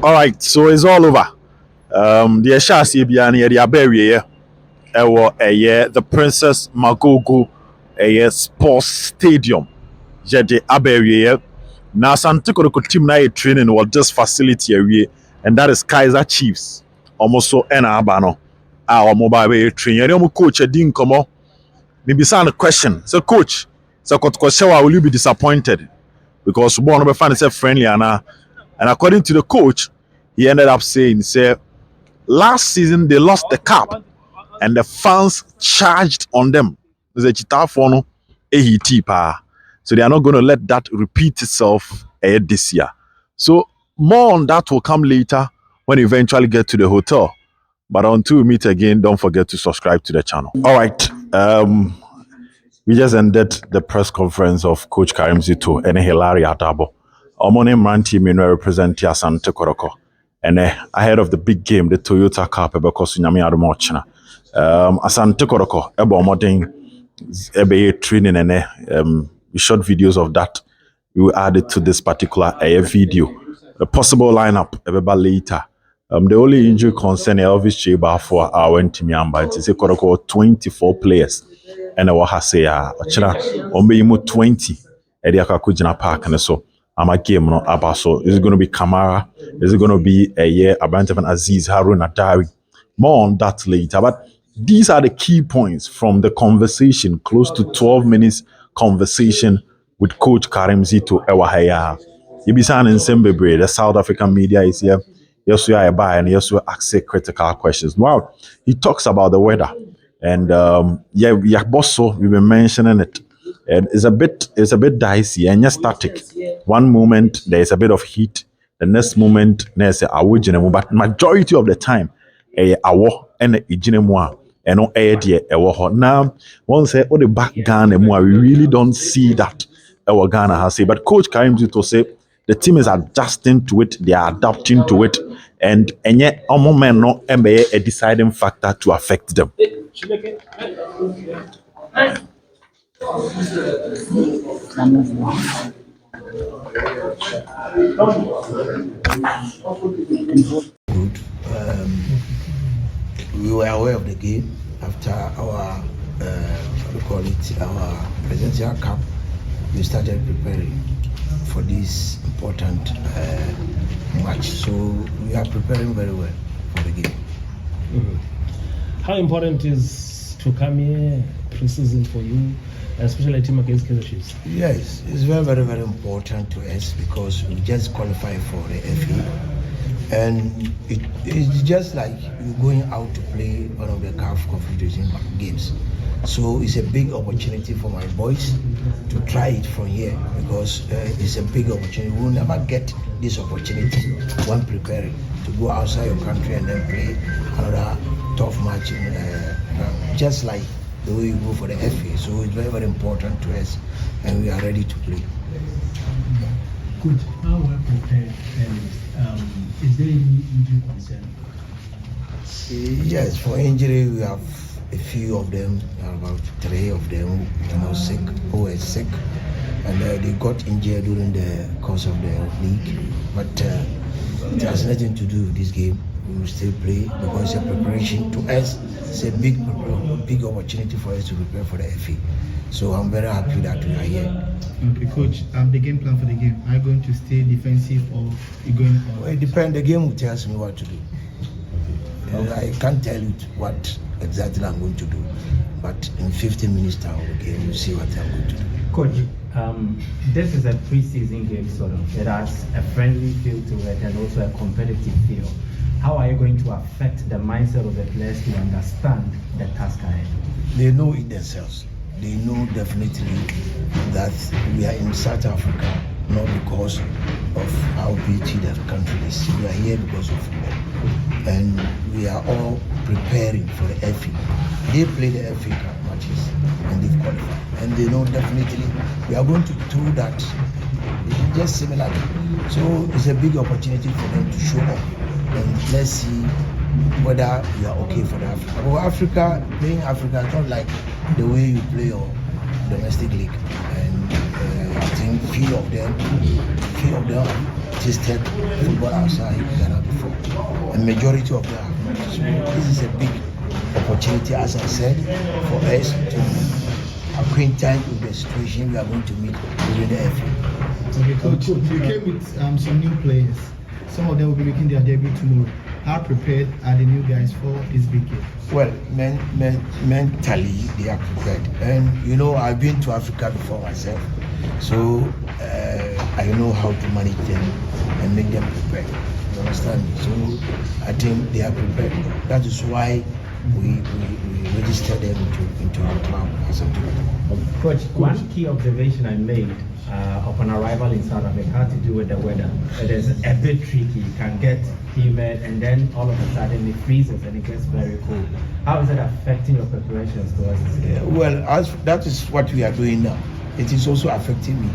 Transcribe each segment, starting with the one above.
All right, so it's all over. The Ashasi Biani, the Aberia, the Princess Magogo, Sports Stadium, Jede Aberia. Now, Santiko team na training was this facility area, and that is Kaizer Chiefs. Almost so Abano. Our mobile training. And coach, a didn't come up. Maybe sound a question. So, coach, so will you be disappointed? Because one of the fans is friendly, and according to the coach, he ended up saying, say, last season they lost the cup and the fans charged on them. So they are not going to let that repeat itself this year. So more on that will come later when we eventually get to the hotel. But until we meet again, don't forget to subscribe to the channel. All right. We just ended the press conference of Coach Zito and Hilary Adabo. Our morning run team represent Asante Koroko. And ahead of the big game, the Toyota Cup, because Sunyami Adumochina. Asante Koroko, Ebo Moding, Ebe training, and we shot videos of that. We will add it to this particular video. The possible lineup, Ebeba later. The only injury concern Elvis Cheba for our team, but it's a Koroko 24 players. And I have say, Ombe 20 at the Akakujina Park, and so. I'm a game no about so is it going to be Kamara? Is it going to be a year Abantavan Aziz Harun Adari? More on that later. But these are the key points from the conversation, close to 12 minutes conversation with Coach Karim Zito Ewahaya. Ibisan and Sembebre, the South African media is here. Yes, we are by and yes, we ask critical questions. Wow, he talks about the weather. And Bosso, we've been mentioning it. And it's a bit dicey and just static. One moment there's a bit of heat, the next moment there's a awujinemu, but majority of the time awo and ijinemu and no air dear hot. Now once say the back Ghana we really don't see that our Ghana has say. But Coach Karim Zito say the team is adjusting to it, they are adapting to it, and yet moment no a deciding factor to affect them. Good. We were aware of the game after our our presidential cup. We started preparing for this important match, so we are preparing very well for the game. Mm-hmm. How important is to come here pre-season for you, especially a team against Kaizer Chiefs? Yes, it's very, very, very important to us because we just qualified for the FA. And it's just like you're going out to play one of the CAF Confederation games. So it's a big opportunity for my boys to try it from here because it's a big opportunity. We'll never get this opportunity when preparing to go outside your country and then play another tough match, just like the way you go for the FA. So it's very, very important to us and we are ready to play. Good. How well prepared is there any injury concern? Yes, for injury we have a few of them, about 3 of them, sick, who were sick, and they got injured during the course of the league. But it has nothing to do with this game. We will still play because it's a preparation to us. It's a big opportunity for us to prepare for the FA. So I'm very happy that we are here. Okay, Coach. The game plan for the game. Are you going to stay defensive or you going? Well, it depends. The game will tell me what to do. I can't tell you what exactly I'm going to do, but in 15 minutes time of the game, you'll see what I'm going to do. Coach, this is a pre-season game, sort of. It has a friendly feel to it and also a competitive feel. How are you going to affect the mindset of the players to understand the task ahead? They know it themselves. They know definitely that we are in South Africa not because of how beauty that country is. We are here because of football. And we are all preparing for the FA. They play the FA Cup matches and they've qualified. And they know definitely we are going to do that. It's just similar. So it's a big opportunity for them to show up. And let's see whether you are okay for the Africa. Well, Africa, playing Africa is not like the way you play your domestic league. And I think few of not tasted football outside Ghana before. A majority of them have not. So this is a big opportunity, as I said, for us to acquaintance with the situation we are going to meet during the FA. Okay, Coach, you came with some new players. Some of them will be making their debut tomorrow. How prepared are the new guys for this big game? Well, mentally they are prepared, and you know I've been to Africa before myself, so I know how to manage them and make them prepared. You understand me? So I think they are prepared. That is why we registered them into our club as a team. Coach, one key observation I made upon arrival in South Africa had to do with the weather. It is a bit tricky. You can get humid and then all of a sudden it freezes and it gets very cold. How is it affecting your preparations towards this game? Well, as that is what we are doing now. It is also affecting me,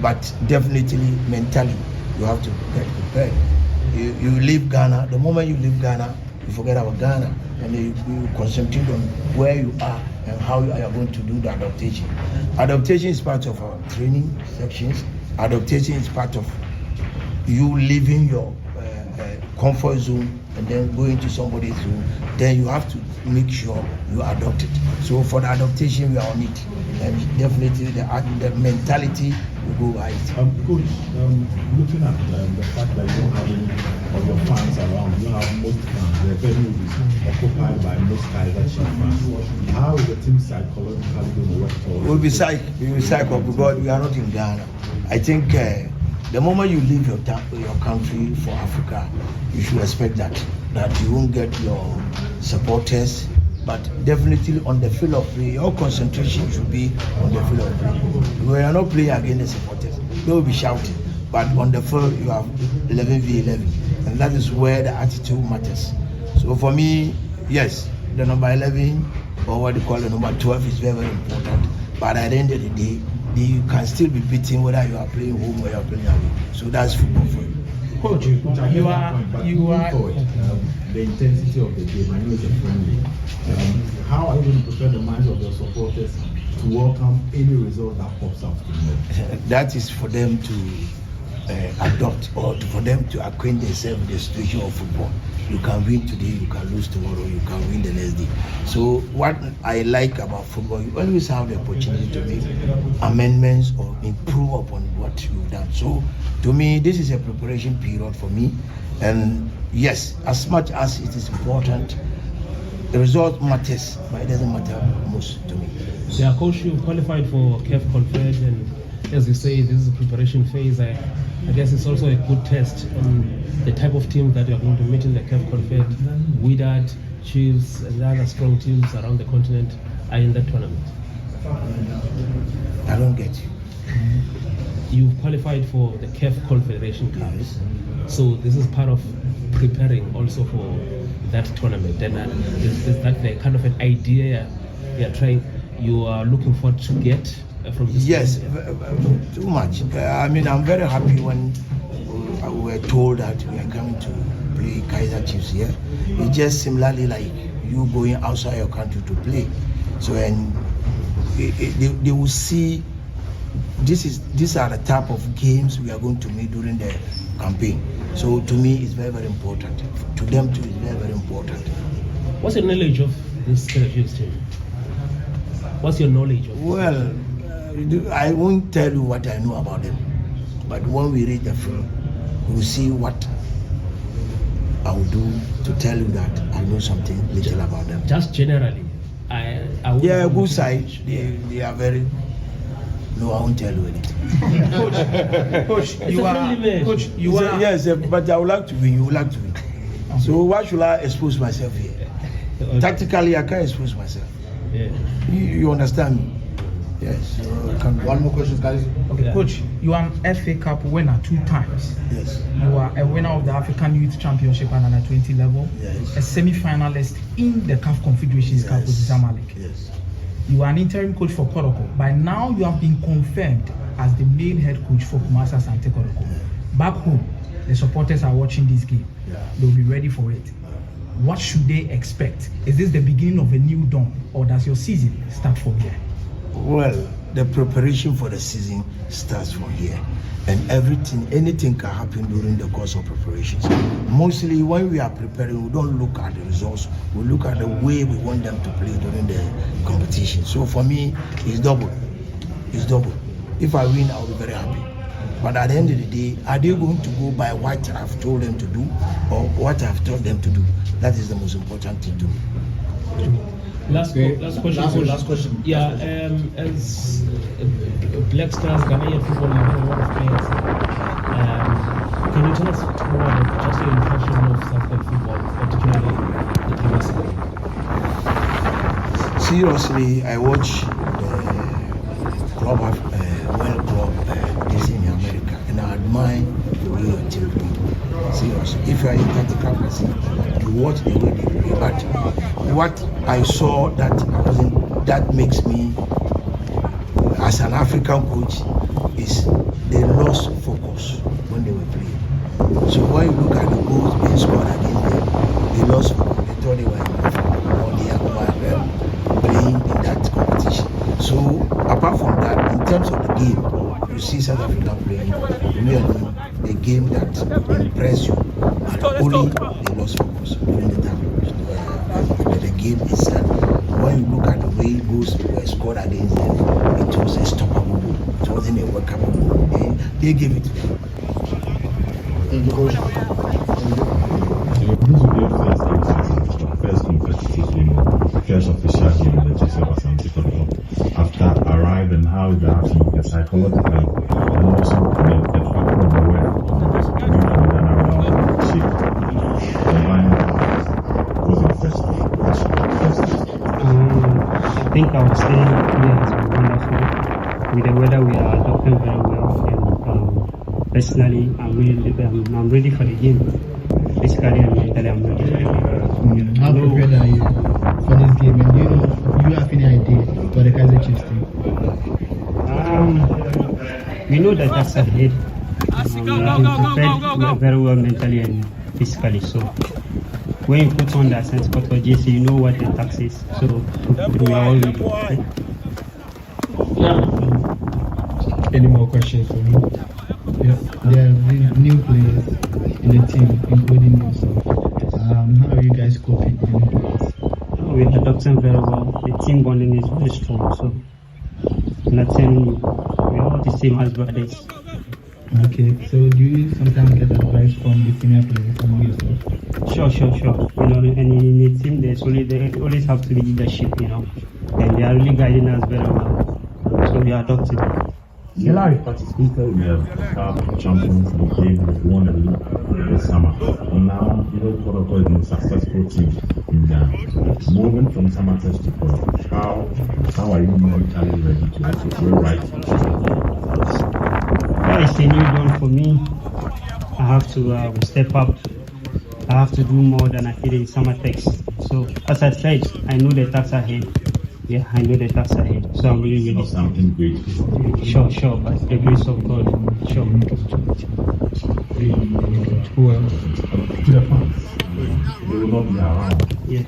but definitely mentally you have to get prepared. You leave Ghana. The moment you leave Ghana, you forget about Ghana, and you concentrate on where you are and how you are going to do the adaptation. Adaptation is part of our training sections. Adaptation is part of you leaving your comfort zone and then going to somebody's zone. Then you have to make sure you adopt it. So for the adaptation, we are on it, and definitely the mentality will go right. Coach, looking at the fact that you don't have any of your fans around, you have most fans, the venue is occupied by most Kaizer Chiefs fans. How is the team psychologically going to work for? We'll be psycho because we are not in Ghana. I think the moment you leave your country for Africa, you should expect that you won't get your supporters. But definitely on the field of play, your concentration should be on the field of play. We are not playing against the supporters. They will be shouting. But on the field, you have 11v11. And that is where the attitude matters. So for me, yes, the number 11, or what they call the number 12, is very, very important. But at the end of the day, you can still be beating whether you are playing home or you are playing away. So that's football for you. Coach, you are the intensity of the game. I know it's a friendly. How are you going to prepare the minds of your supporters to welcome any result that pops up? That is for them to adopt, or for them to acquaint themselves with the situation of football. You can win today, you can lose tomorrow, you can win the next day. So what I like about football, you always have the opportunity to make amendments or improve upon what you've done. So to me, this is a preparation period for me. And yes, as much as it is important, the result matters, but it doesn't matter most to me. Yeah, Coach, you qualified for CAF Confed, and as you say, this is a preparation phase. I guess it's also a good test on the type of team that you are going to meet in the CAF Confed. Wydad, Chiefs, and other strong teams around the continent are in that tournament. I don't get you. You've qualified for the CAF Confederation Cup. Yes. So this is part of preparing also for that tournament. And is that the kind of an idea you are looking forward to get from this? Yes, too much. I mean, I'm very happy when we were told that we are coming to play Kaizer Chiefs here. It's just similarly like you going outside your country to play. So, and they will see these are the type of games we are going to meet during the campaign. So to me, it's very, very important. To them too, it's very, very important. What's your knowledge of this Chiefs team? What's your knowledge of? Well, I won't tell you what I know about them, but when we read the film, we'll see what I will do to tell you that I know something little about them. Just generally, Yeah, good side. They are very. No, I won't tell you anything. Coach, you are. Yes, but I would like to win. You would like to win. Okay. So why should I expose myself here? Okay. Tactically, I can't expose myself. Yeah. You understand me? Yes. One more question, guys. Okay, yeah. Coach, you are an FA Cup winner 2 times. Yes. You are a winner of the African Youth Championship at under 20 level. Yes. A semi-finalist in the CAF Confederations Cup with Zamalek. Yes. You are an interim coach for Kodoko. By now, you have been confirmed as the main head coach for Kumasi Asante Kodoko. Yeah. Back home, the supporters are watching this game. Yeah. They'll be ready for it. What should they expect? Is this the beginning of a new dawn, or does your season start from here? Well, the preparation for the season starts from here. And anything can happen during the course of preparations. Mostly when we are preparing, we don't look at the results, we look at the way we want them to play during the competition. So for me, it's double. It's double. If I win, I'll be very happy. But at the end of the day, are they going to go by what I've told them to do or what I've told them to do? That is the most important thing to me. Last question. Last question. Yeah, as Black Stars, Ghanaian football, you have a lot of players. Can you tell us more about just your impression of South African football, particularly the previous season? Seriously, I watch World Club this in America, and I admire the way your team play. Seriously, if you are a tactical person, you watch the way they play. But what I saw that makes me, as an African coach, is they lost focus when they were playing. So when you look at the goals being scored against them, they lost focus. They thought they were in Africa or they were playing in that competition. So apart from that, in terms of the game, you see South Africa playing really a game that impressed you. But only they lost focus during the time. The game itself, when you look at the way goals were scored against them, it was a stoppable goal. It wasn't a workable goal. They gave it to them. This will be your first competitive game, first official game in the GC Asante Cup. After arriving, how is that the psychological and also the factor of the weather you have done around shape combined was the first. I think I would say yes, wonderful. With the weather, we are adapting very well, and personally, I'm ready for the game. Physically and mentally, I'm ready for the game. How prepared are you for this game? And do you have any idea for the Kaizer Chiefs team? We know that that's ahead. We are very well mentally and physically. So when you put on that sense for JC, you know what the tax is. So we are all ready. Any more questions for me? Yeah, there are new players in the team, including yourself. How are you guys coping with the new players? We are adopting very well. The team bonding is very strong. So nothing. We are all the same as brothers. Okay, so do you sometimes get advice from the senior players among yourself? Sure. You know, and in the team, they always have to be leadership, you know, and they are really guiding us very well. So we are adopting. Hillary participated in the Cup Champions League, won the league this summer. And now, Protocol is a successful team in Ghana. Moving from summer test to pro, how are you mentally ready to go right? Well, it's a new dawn for me. I have to step up. I have to do more than I did in summer text. So, as I said, I know the tasks ahead. Yeah, I know the tasks ahead. So I'm really ready. Something great. Sure, by the grace of God. Sure. Who else? To the fans. They will not be around,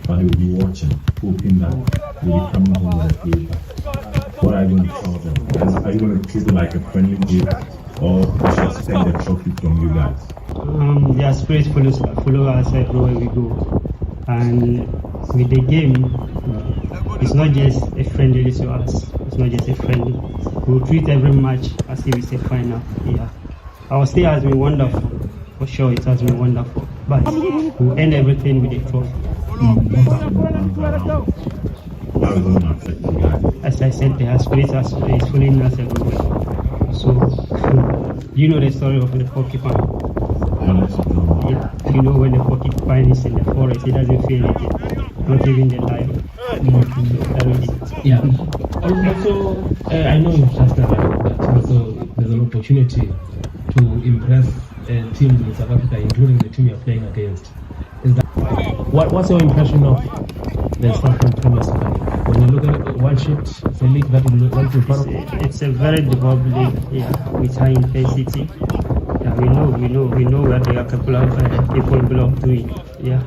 but they will be watching, hoping that they will be coming home with a paper. What are you going to tell them? Are you going to treat it like a friendly game, or we should expect the trophy from you guys? Their spirit follow us everywhere we go. And with the game, it's not just a friendly to us. It's not just a friendly. We'll treat every match as if it's a final. Yeah. Our stay has been wonderful. For sure, it has been wonderful. But we'll end everything with a trophy. As I said, the spirit is following us everywhere. So, you know the story of the porcupine. Yeah, you know when the porcupine is in the forest, it doesn't feel anything. Not even the lion. Yeah. Also, I know you've just said that also there's an opportunity to impress teams in South Africa, including the team you're playing against. Is that what's your impression of the South African Premier League? When you look at World Shift, it's a league that will look like it's a very developed league, with high intensity. Yeah, we know what they are capable of doing. Yeah.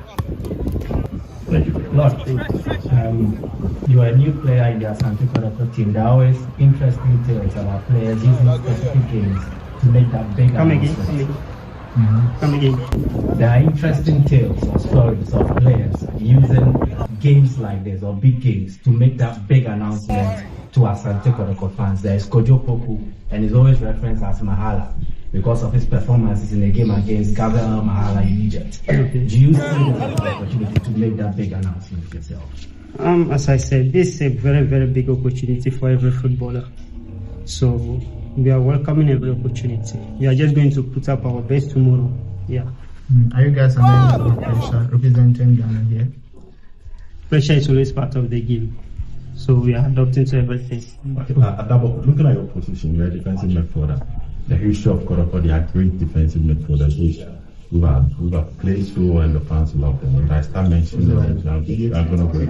Thank you. Lord, you are a new player in the Asante Kotoko team. There are always interesting tales about players using specific games to make that big announcement. Come again. There are interesting tales or stories of players using games like this or big games to make that big announcement to Asante Kotoko fans. There is Kojo Poku, and he's always referenced as Mahala because of his performances in the game against Gabriel Mahala in Egypt. Okay. Do you see this as an opportunity to make that big announcement yourself? As I said, this is a very, very big opportunity for every footballer. So we are welcoming every opportunity. We are just going to put up our best tomorrow. Yeah. Are you guys under any pressure representing Ghana here? Pressure is always part of the game. So we are adapting to everything. Adabo, looking at your position, you're a defensive midfielder. The history of Kotoko, they are great defensive midfielders who have played so well and the fans love them. And I start mentioning them, I'm going to go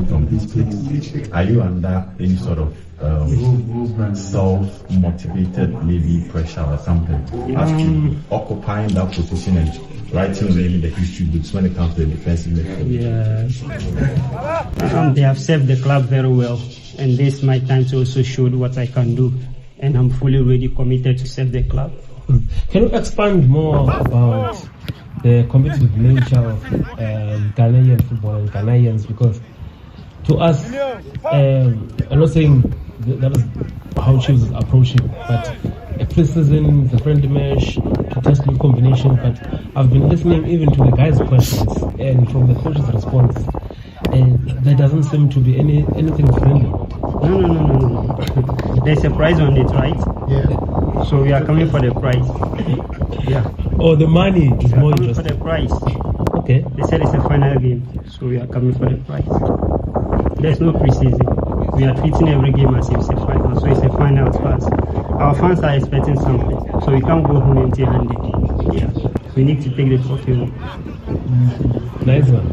from this place. Are you under any sort of self-motivated maybe pressure or something as to occupying that position and writing your name in the history books when it comes to the defensive midfield? Yeah. They have served the club very well, and this is my time to also show what I can do, and I'm fully ready, committed to serve the club. Can you expand more about the competitive nature of Ghanaian football and Ghanaians? Because to us, I'm not saying that is how Chiefs is approaching, but a pre-season, the friendly match, to test new combination. But I've been listening even to the guys' questions and from the coach's response, and there doesn't seem to be anything friendly. No. There's a prize on it, right? Yeah. So we are coming for the prize. Yeah. Oh, the money is more Coming for interesting. the prize. Okay. They said it's a final game, so we are coming for the prize. There's no preseason. We are treating every game as if it's a final, so it's a final to us. Our fans are expecting something, so we can't go home empty-handed. Yeah. We need to take the trophy home. Nice one.